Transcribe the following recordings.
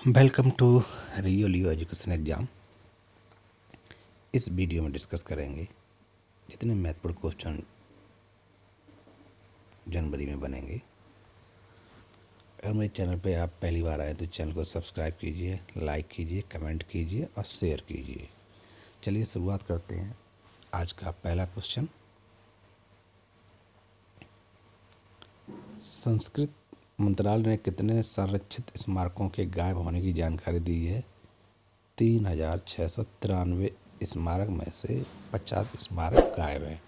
Welcome to Rio Leo education exam. इस video में discuss करेंगे जितने महत्वपूर्ण क्वेश्चन जनवरी में बनेंगे। अगर मेरे चैनल पे आप पहली बार आए तो चैनल को सब्सक्राइब कीजिए, लाइक कीजिए, कमेंट कीजिए और शेयर कीजिए। चलिए शुरुआत करते हैं। आज का पहला क्वेश्चन, संस्कृत मंत्रालय ने कितने संरक्षित स्मारकों के गायब होने की जानकारी दी है? 3693 स्मारक में से 50 स्मारक गायब हैं।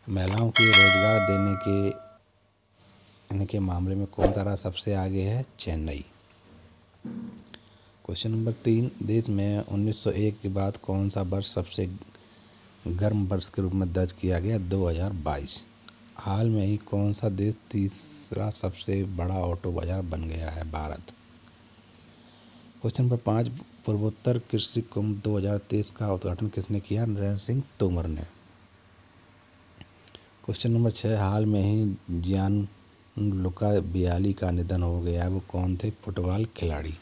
महिलाओं को रोजगार देने के मामले में कौन सा राज्य सबसे आगे है? चेन्नई। क्वेश्चन नंबर 3, देश में 1901 के बाद कौन सा वर्ष सबसे गर्म वर्ष के रूप में दर्ज किया गया? 2022। हाल में ही कौन सा देश तीसरा सबसे बड़ा ऑटो बाजार बन गया है? भारत। क्वेश्चन नंबर 5, पूर्वोत्तर कृषि कुंभ 2023 का उद्घाटन किसने किया? नरेंद्र सिंह तोमर ने। क्वेश्चन नंबर 6, हाल में ही जियानलुका वियाली का निधन हो गया, वो कौन थे? फुटबॉल खिलाड़ी।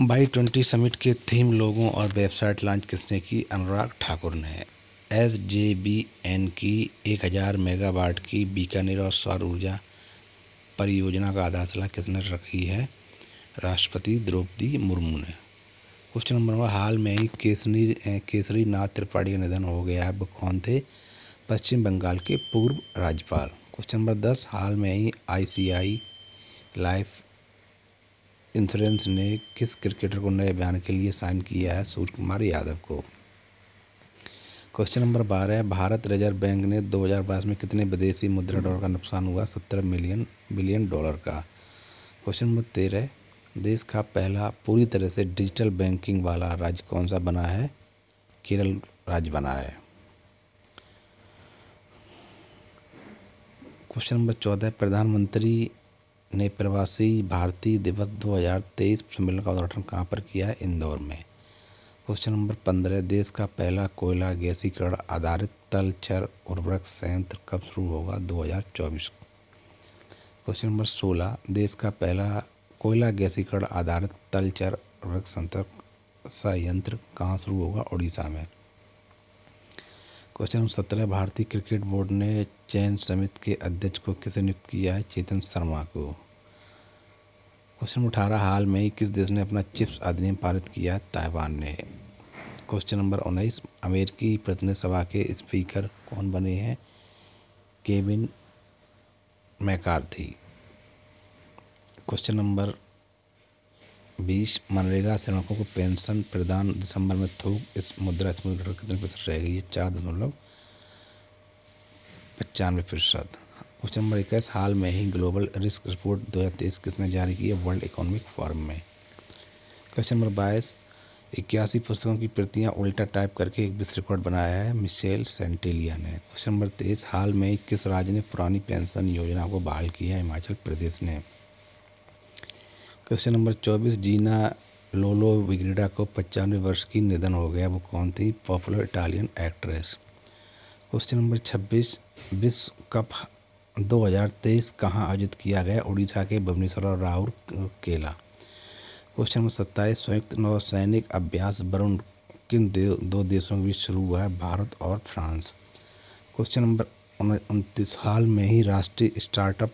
Y20 समिट के थीम लोगों और वेबसाइट लॉन्च किसने की? अनुराग ठाकुर ने। SJVN की 1000 मेगावाट की बीकानेर और सौर ऊर्जा परियोजना का आधारशिला किसने रखी है? राष्ट्रपति द्रौपदी मुर्मू ने। क्वेश्चन नंबर 9, हाल में ही केसरी नाथ त्रिपाठी का निधन हो गया है, वो कौन थे? पश्चिम बंगाल के पूर्व राज्यपाल। क्वेश्चन नंबर 10, हाल में ही ICICI लाइफ इंश्योरेंस ने किस क्रिकेटर को नए बयान के लिए साइन किया है? सूर्य कुमार यादव को। Question number 12, Bharat reserve bank ने 2022 में कितने विदेशी मुद्रा डॉलर का नुकसान हुआ? 17 बिलियन डॉलर का। क्वेश्चन नंबर 13, देश का पहला पूरी तरह से डिजिटल बैंकिंग वाला राज्य कौन सा बना है? केरल राज्य बना है। क्वेश्चन नंबर 14, प्रधानमंत्री ने प्रवासी भारतीय दिवस 2023 सम्मेलन का उद्घाटन कहाँ पर किया है? इंदौर में। क्वेश्चन नंबर 15, देश का पहला कोयला गैसीकरण आधारित तलचर उर्वरक संयंत्र कब शुरू होगा? 2024। क्वेश्चन नंबर 16, देश का पहला कोयला गैसीकरण आधारित तलचर उर्वरक संयंत्र कहाँ शुरू होगा? उड़ीसा में। क्वेश्चन नंबर 17, भारतीय क्रिकेट बोर्ड ने चयन समिति के अध्यक्ष को किसे नियुक्त किया है? चेतन शर्मा को। क्वेश्चन नंबर 18, हाल में ही किस देश ने अपना चिप्स अधिनियम पारित किया है? ताइवान ने। क्वेश्चन नंबर 19, अमेरिकी प्रतिनिधि सभा के स्पीकर कौन बने हैं? Kevin McCarthy. Question number 20, MNREGA श्रमिकों को पेंशन प्रदान दिसंबर में थोक इस मुद्रास्फीति घटकर कितने प्रतिशत रह गई है? 4.95%। क्वेश्चन नंबर 21, हाल में ही ग्लोबल रिस्क रिपोर्ट 2023 किसने जारी की है? वर्ल्ड इकोनॉमिक फोरम में। क्वेश्चन नंबर 22, 81 पुस्तकों की प्रतियां उल्टा टाइप करके एक विश्व रिकॉर्ड बनाया है, मिशेल सेंटेलिया ने। क्वेश्चन नंबर 23, हाल में किस राज्य ने पुरानी पेंशन योजना को बहाल किया है? हिमाचल प्रदेश ने। क्वेश्चन नंबर 24, जीना लोलो ब्रिगिडा को 95 वर्ष की निधन हो गया, वो कौन थी? Popular Italian actress. Question number 26, विश्व कप 2023 कहाँ आयोजित किया गया? उड़ीसा के भुवनेश्वर और राउरकेला। क्वेश्चन नंबर 27, संयुक्त नौसैनिक अभ्यास वरुण किन दो देशों के बीच शुरू हुआ है? भारत और फ्रांस। क्वेश्चन नंबर 29, हाल में ही राष्ट्रीय स्टार्टअप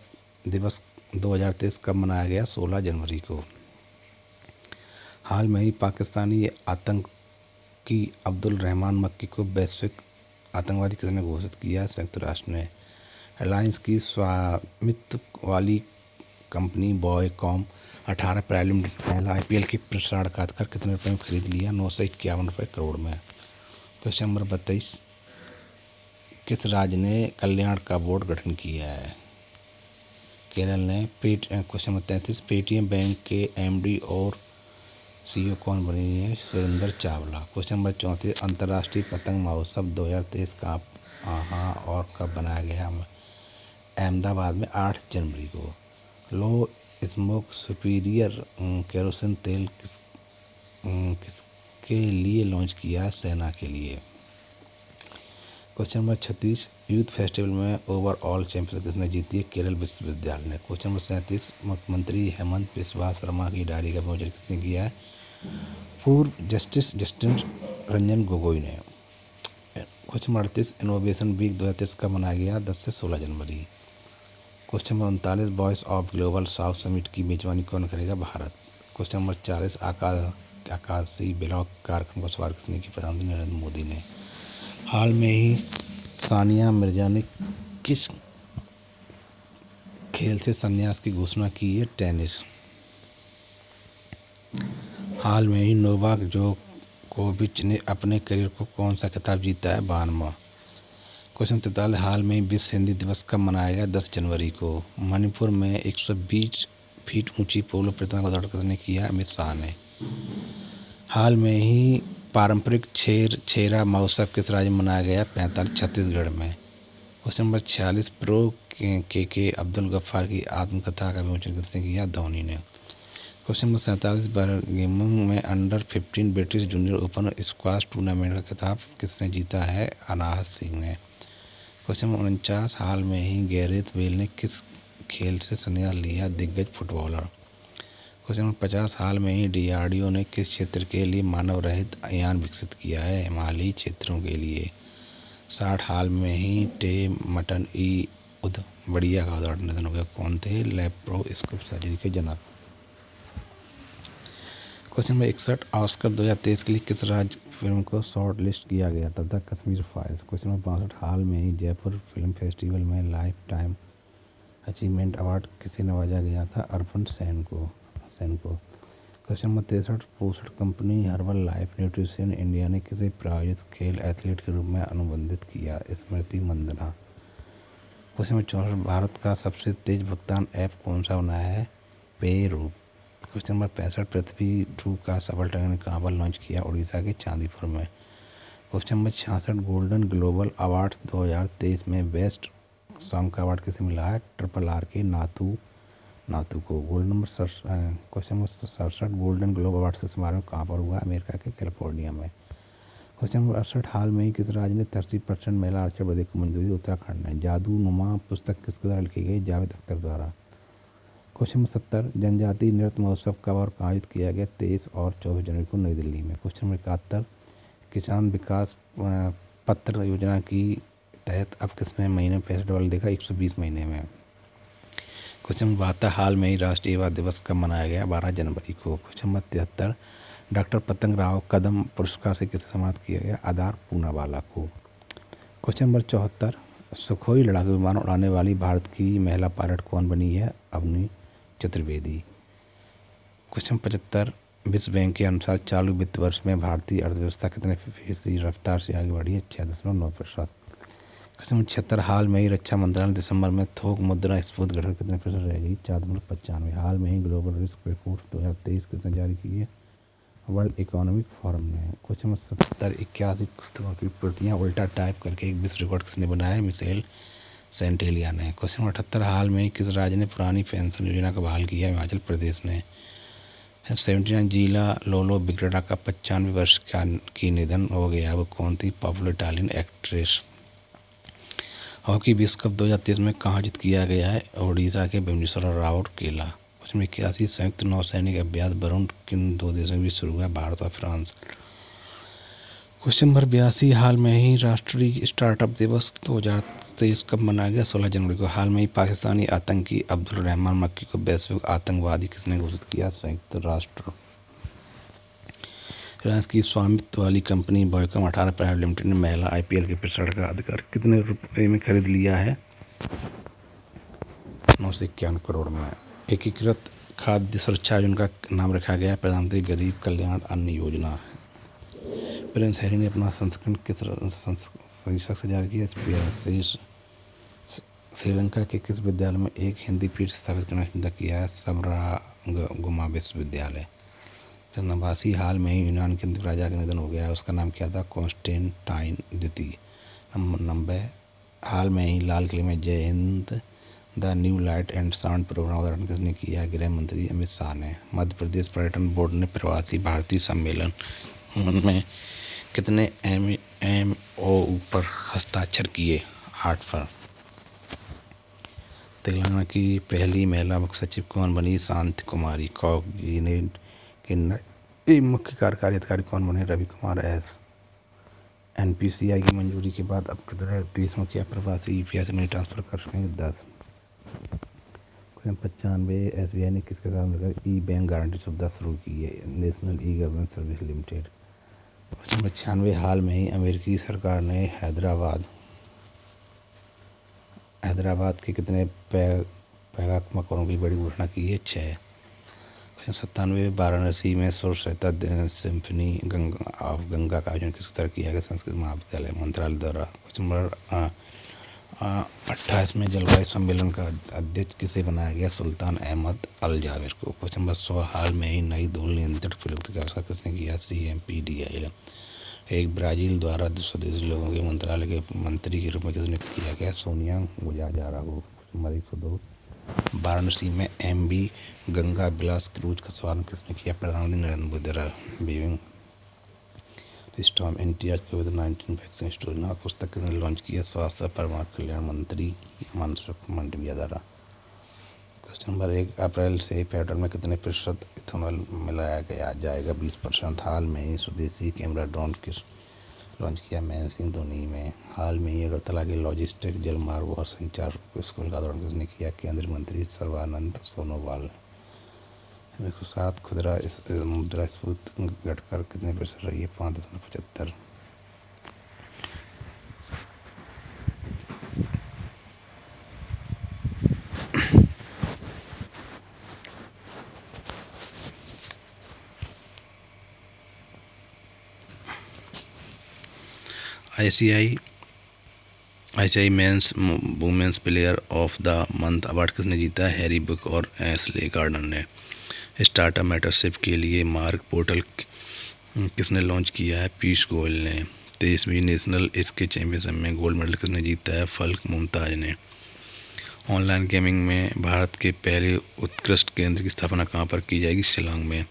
दिवस 2023 कब मनाया गया? 16 जनवरी को। हाल में ही पाकिस्तानी आतंकी अब्दुल रहमान मक्की को वैश्विक आतंकवादी किसने घोषित किया? संयुक्त राष्ट्र ने। रिलायंस की स्वामित्व वाली कंपनी बॉयकॉम 18 प्रीलिम पहला IPL की प्रसारण कर कितने रुपए में खरीद लिया? 951 करोड़ में। क्वेश्चन नंबर 32, किस राज्य ने कल्याण का बोर्ड गठन किया है? केरल ने। क्वेश्चन नंबर 33, पेटीएम बैंक के MD और CEO कौन बने हैं? सुरेंद्र चावला। क्वेश्चन नंबर 34, अंतर्राष्ट्रीय पतंग महोत्सव 2023 कहाँ और कब बनाया गया? अहमदाबाद में 8 जनवरी को। लो स्मोक सुपीरियर केरोसिन तेल किसके लिए लॉन्च किया? सेना के लिए। क्वेश्चन नंबर 36, यूथ फेस्टिवल में ओवरऑल चैंपियनशिप किसने जीती है? केरल विश्वविद्यालय ने। क्वेश्चन नंबर 37, मुख्यमंत्री हेमंत बिस्वा शर्मा की डायरी का विमोचन किसने किया है? पूर्व जस्टिस जस्टिस रंजन गोगोई ने। क्वेश्चन नंबर 38, इनोवेशन वीक 2023 कब मनाया गया? 10 से 16 जनवरी। Question number 39, voice of global south summit की मेजबानी कौन करेगा? भारत। क्वेश्चन नंबर 40, आकाशीय ब्लॉक कार्यक्रम का शुभारंभ किसने किया? प्रधानमंत्री नरेंद्र मोदी ने। हाल में ही सानिया मिर्जा ने किस खेल से संन्यास की घोषणा की है? टेनिस। हाल में ही नोवाक जोकोविच ने अपने करियर को कौन सा खिताब जीता है? 92वां। क्वेश्चन 43, हाल में विश्व हिंदी दिवस कब मनाया गया? 10 जनवरी को। मणिपुर में 120 फीट ऊंची पोलो प्रतिमा का उद्घाटन किसने किया? अमित शाह ने। हाल में ही पारंपरिक छेरा महोत्सव किस राज्य में मनाया गया? 45 छत्तीसगढ़ में। क्वेश्चन नंबर 46, प्रो के अब्दुल गफ्फार की आत्मकथा का विमोचन किसने किया? धोनी ने। क्वेश्चन नंबर 47, बर्मिंघम में under 15 British junior open squash tournament का खिताब किसने जीता है? अनाहत सिंह ने। क्वेश्चन नंबर 49, हाल में ही गैरेथ बेल ने किस खेल से संन्यास लिया? दिग्गज फुटबॉलर। क्वेश्चन नंबर 50, हाल में ही डीआरडीओ ने किस क्षेत्र के लिए मानव रहित यान विकसित किया है? हिमालयी क्षेत्रों के लिए। 60, हाल में ही टे मटन ई उद बढ़िया का उद्घाटन निधन हो गया। कौन थे? लैप्रोस्कोपिक सर्जरी के जनक। क्वेश्चन नंबर 61, ऑस्कर 2023 के लिए किस राज्य फिल्म को शॉर्ट लिस्ट किया गया था? The Kashmir files. Question number 62, हाल में ही जयपुर फिल्म फेस्टिवल में लाइफ टाइम अचीवमेंट अवार्ड किसे नवाजा गया था? अर्पण सेन को। क्वेश्चन नंबर 63, पोषण company herbal life nutrition India ने किसे प्रायोजित खेल एथलीट के रूप में अनुबंधित किया? स्मृति मंदना। क्वेश्चन नंबर 64, भारत का सबसे तेज भुगतान ऐप कौन सा बनाया है? पेरू। क्वेश्चन नंबर 65, पृथ्वी 2 का सफल ट्रेन कहाँ पर लॉन्च किया? उड़ीसा के चांदीपुर में। Question number 66, golden global award 2023 में बेस्ट सॉन्ग का अवार्ड किसे मिला है? RRR के नातू को। Question number 67, golden globe award से समारोह कहाँ पर हुआ? अमेरिका के कैलिफोर्निया में। क्वेश्चन नंबर 68, हाल में ही किस राज्य ने 30% महिला आरक्षण बढ़ाने को मंजूरी? उत्तराखंड ने। जादूनुमा पुस्तक किसके द्वारा लिखी गई? जावेद अख्तर द्वारा। क्वेश्चन नंबर 70, जनजातीय नृत्य महोत्सव कब और कहाँ आयोजित किया गया? 23 और 24 जनवरी को नई दिल्ली में। क्वेश्चन नंबर 71, किसान विकास पत्र योजना की तहत अब कितने महीने में पैसा डबल देखा? 120 महीने में। क्वेश्चन नंबर 72, हाल में ही राष्ट्रीय युवा दिवस कब मनाया गया? 12 जनवरी को। क्वेश्चन नंबर 73, डॉक्टर पतंग राव कदम पुरस्कार से किसे सम्मानित किया गया? आधार पूनावाला को। क्वेश्चन नंबर 74, सुखोई लड़ाकू विमान उड़ाने वाली भारत की महिला पायलट कौन बनी है? अवनी चतुर्वेदी। क्वेश्चन 75, विश्व बैंक के अनुसार चालू वित्त वर्ष में भारतीय अर्थव्यवस्था कितने फीसदी रफ्तार से आगे बढ़ी है? 6.9%। क्वेश्चन नंबर 76, हाल में ही रक्षा मंत्रालय दिसंबर में थोक मुद्रा स्फूर्त घटकर कितने प्रतिशत रह गई? 4.95। हाल में ही ग्लोबल रिस्क रिपोर्ट 2023 किसने जारी की है? वर्ल्ड इकोनॉमिक फोरम ने। क्वेश्चन नंबर 77, 81 पुस्तकों की प्रतियां उल्टा टाइप करके एक विश्व रिकॉर्ड किसने बनाया है? मिशेल सेंटेलिया ने। क्वेश्चन नंबर 78, हाल में ही किस राज्य ने पुरानी पेंशन योजना को बहाल किया? हिमाचल प्रदेश ने। 79, जीला लोलो बिग्रेडा का 95 वर्ष की निधन हो गया। वो कौन थी? Popular Italian actress. हॉकी विश्व कप 2023 में कहाँ आयोजित किया गया है? ओडिशा के भुवनेश्वर और राउरकेला। क्वेश्चन 81, संयुक्त नौसैनिक अभ्यास वरुण किन 2 देशों के बीच शुरू हुआ? भारत और फ्रांस। क्वेश्चन नंबर 82, हाल में ही राष्ट्रीय स्टार्टअप दिवस 2023 कब मनाया गया? 16 जनवरी को। हाल में ही पाकिस्तानी आतंकी अब्दुल रहमान मक्की को वैश्विक आतंकवादी किसने घोषित किया? संयुक्त राष्ट्र। रिलायंस की स्वामित्व वाली कंपनी बॉयकॉम 18 प्राइवेट लिमिटेड ने महिला IPL के प्रसारण का अधिकार कितने रुपए में खरीद लिया है? 951 करोड़ में। एकीकृत खाद्य सुरक्षा योजना का नाम रखा गया है प्रधानमंत्री गरीब कल्याण अन्न योजना। प्रिंस हैरी ने अपना संस्करण किस शीर्षक से जारी किया? श्रीलंका के किस विद्यालय में एक हिंदी पीठ स्थापित करने का चिंता किया है? सबरागुमा विश्वविद्यालय। 89, हाल में ही यूनान के अंतिम राजा का निधन हो गया है। उसका नाम क्या था? कॉन्स्टेंटाइन द्वितीय। नंबर 90, हाल में ही लाल किले में Jai Hind the new light and sound program का उद्घाटन किसने किया है? गृह मंत्री अमित शाह ने। मध्य प्रदेश पर्यटन बोर्ड ने प्रवासी भारतीय सम्मेलन में कितने MOU पर हस्ताक्षर किए? 8 पर। तेलंगाना की पहली महिला मुख्य सचिव कौन बनी? शांति कुमारी। कोऑर्डिनेट के नए मुख्य कार्यकारी अधिकारी कौन बने? रवि कुमार S। NPCI की मंजूरी के बाद अब कितने देशों के अप्रवासी UPI से मनी ट्रांसफर कर सकेंगे? 10। 95 SBI ने किसके साथ मिलकर ई-बैंक गारंटी सुविधा शुरू की है? National e-governance service limited. 96 हाल में ही अमेरिकी सरकार ने हैदराबाद के कितने पैगा मकबरों की बड़ी घोषणा की है? 6। 97 वाराणसी में सुर सहिता सिम्फनी ऑफ गंगा का आयोजन किस तरह किया गया? संस्कृत महाविद्यालय मंत्रालय द्वारा। क्वेश्चन नंबर 28 में जलवायु सम्मेलन का अध्यक्ष किसे बनाया गया? सुल्तान अहमद अल जावेर को। क्वेश्चन नंबर 100 हाल में ही नई धूल नियंत्रित प्रयुक्त का आविष्कार किसने किया? CMPDI। एक ब्राज़ील द्वारा स्वदेशी लोगों के मंत्रालय के मंत्री के रूप में किसे नियुक्त किया गया? सोनिया गुजराल को। क्वेश्चन नंबर 102 वाराणसी में MV गंगा विलास क्रूज का शुभारंभ किसने किया? प्रधानमंत्री नरेंद्र मोदी द्वारा। बीविंग स्टॉर्म इंडिया कोविड-19 वैक्सीन स्टोरी नामक पुस्तक किसने लॉन्च किया? स्वास्थ्य और परिवार कल्याण मंत्री मनसुख मांडविया द्वारा। क्वेश्चन नंबर 1 अप्रैल से पेट्रोल में कितने प्रतिशत इथेनॉल मिलाया जाएगा? 20%। हाल में ही स्वदेशी कैमरा ड्रोन किस लॉन्च किया? महेंद्र सिंह धोनी में। हाल में ही अगरतला के लॉजिस्टिक जलमार्ग और संचार स्कूल का दौरान किसने किया? केंद्रीय मंत्री सर्बानंद सोनोवाल। 107 खुदरा मुद्रास्फीति घटकर कितने प्रतिशत रही है? 5.75। ICI men's women's player of the month award किसने जीता? हैरी बुक और एशले गार्डन ने। स्टार्टअप मेंटरशिप के लिए मार्ग पोर्टल किसने लॉन्च किया है? पीयूष गोयल ने। 23वीं नेशनल स्केच चैंपियनशिप में गोल्ड मेडल किसने जीता है? फल्क मुमताज ने। ऑनलाइन गेमिंग में भारत के पहले उत्कृष्ट केंद्र की स्थापना कहाँ पर की जाएगी? शिलांग में।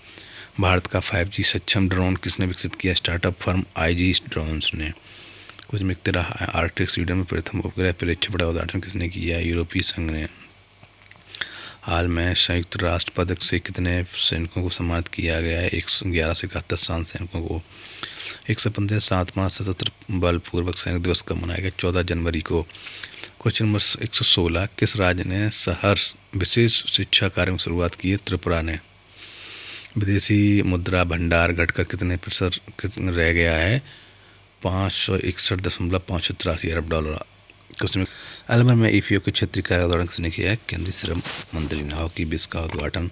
भारत का 5G सक्षम ड्रोन किसने विकसित किया? स्टार्टअप फर्म IG ड्रोन्स ने। कुछ मित्र आर्कटिक स्वीडन में प्रथम उपग्रह परीक्षण बड़ा उदाहरण किसने किया? यूरोपीय संघ ने। हाल में संयुक्त राष्ट्र पदक से कितने सैनिकों को सम्मानित किया गया है? 111 से 71 शांत सैनिकों को। 115 7वां सशस्त्र बल पूर्वक सैनिक दिवस कब मनाया गया? 14 जनवरी को। क्वेश्चन नंबर 116 किस राज्य ने सहर्ष विशेष शिक्षा कार्य में शुरुआत की है? त्रिपुरा ने। विदेशी मुद्रा भंडार घटकर कितने प्रतिशत रह गया है? 561.583 अरब डॉलर। क्वेश्चन अलवर में EPO के क्षेत्रीय कार्य का उद्घाटन किसने किया है? केंद्रीय श्रम मंत्री ने। हॉकी विश्व का उद्घाटन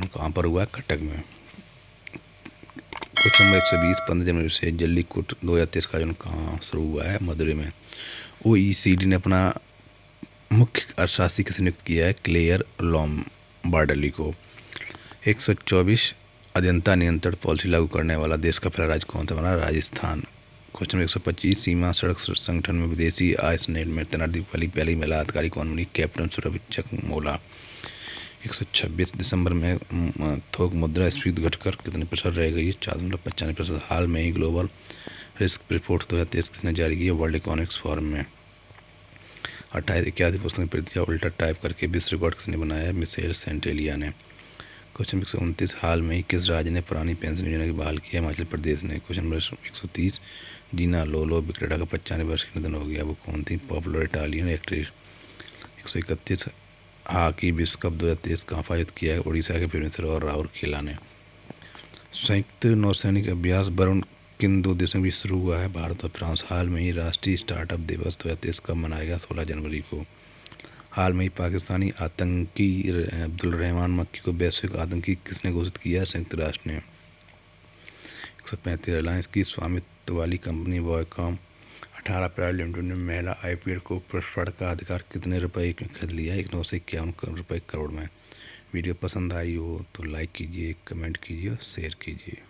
कहाँ पर हुआ? कटक में। क्वेश्चन नंबर 120 15 जनवरी से जल्लीकट्टू 2023 का आयोजन कहाँ शुरू हुआ है? मदुरै में। OECD ने अपना मुख्य अर्थशास्त्री किसे नियुक्त किया है? क्लेयर लोम्बार्डली को। 124 अध्ययनता नियंत्रण पॉलिसी लागू करने वाला देश का पहला राज्य कौन सा बना? राजस्थान। क्वेश्चन 125 सीमा सड़क संगठन में विदेशी आइसनेट में तैनाती वाली पहली महिला अधिकारी कौन बनी? कैप्टन सुरभिचक मोला। 126 दिसंबर में थोक मुद्रास्फीति घटकर कितने प्रतिशत रह गई? 4.95%। हाल में ही ग्लोबल रिस्क रिपोर्ट 2023 किसने जारी की है? वर्ल्ड इकोनॉमिक्स फोरम में। 28 81 पुस्तक प्रतिक्रिया उल्टा टाइप करके विश्व रिकॉर्ड किसने बनाया है? मिशेल सेंटेलिया ने। क्वेश्चन 129 हाल में ही किस राज्य ने पुरानी पेंशन योजना की बहाल किया? हिमाचल प्रदेश ने। क्वेश्चन नंबर 130 जीना लोलो विक्रेटा का 95 वर्ष का निधन हो गया, वो कौन थी? Popular Italian actress. 131 हॉकी विश्व कप 2023 कहाँ आयोजित किया है? उड़ीसा के भुवनेश्वर और राउरकेला ने। संयुक्त नौसैनिक अभ्यास वरुण किन 2 देशों में भी शुरू हुआ है? भारत और फ्रांस। हाल में ही राष्ट्रीय स्टार्टअप दिवस 2023 कब मनाया गया? 16 जनवरी को। हाल में ही पाकिस्तानी आतंकी अब्दुल रहमान मक्की को वैश्विक आतंकी किसने घोषित किया? संयुक्त राष्ट्र ने। 135 रिलायंस की स्वामित्व वाली कंपनी वॉयकॉम 18 प्राइवेट लिमिटेड ने महिला IPL को प्रसारण का अधिकार कितने रुपए में खरीद लिया? 951 रुपये करोड़ में। वीडियो पसंद आई हो तो लाइक कीजिए, कमेंट कीजिए और शेयर कीजिए।